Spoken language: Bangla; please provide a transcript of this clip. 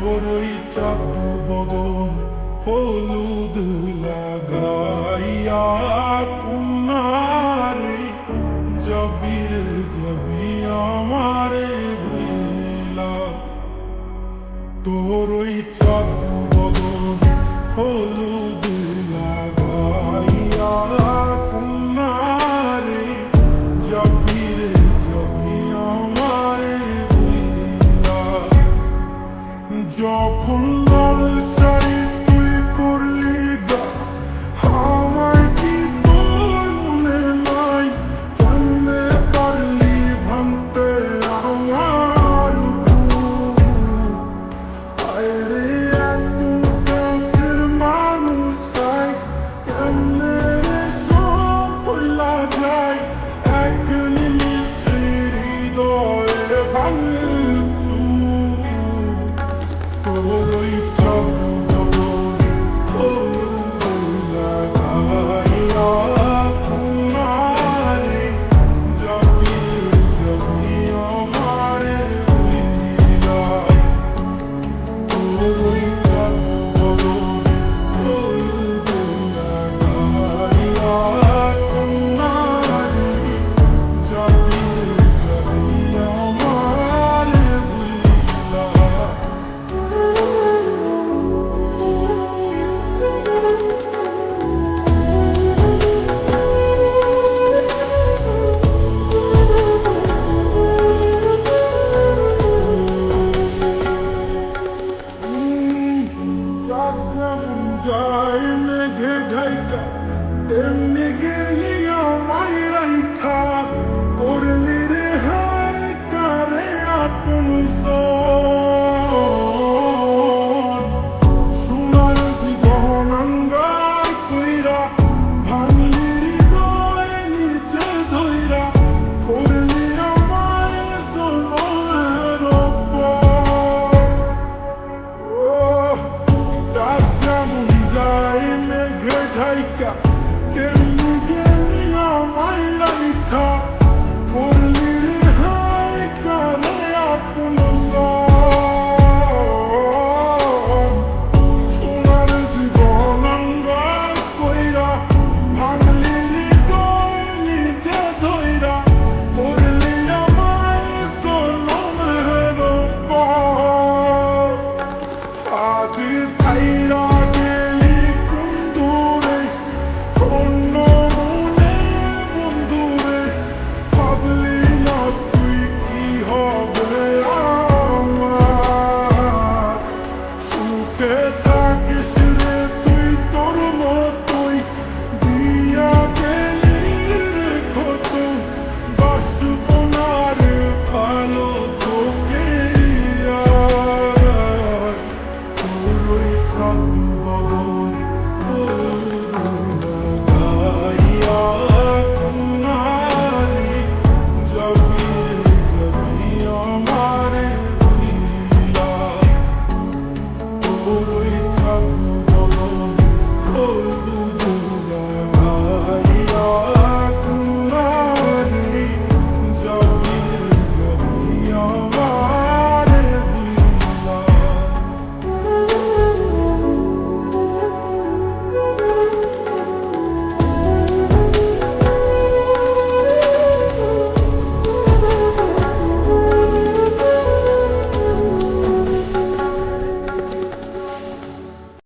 তোরই চাঁদ বদন হলুদ লাগাইয়া কুনারে জবির জবি আমারে ভুলা। তোরই চাঁদ বদন হলুদ লাগাইয়া কুনারে জবির জবি আমারে ভুলা। যখন লাল শাড়ি তুই করলি গা আমায় কি তোর মনে নাই? কেমনে পারলি ভাঙতে আমার বুক? আরে এত কাছের মানুষটাই কেমনে সব ভুলা যায়? এক নিমিষে হৃদয়ে ভাঙে তোরই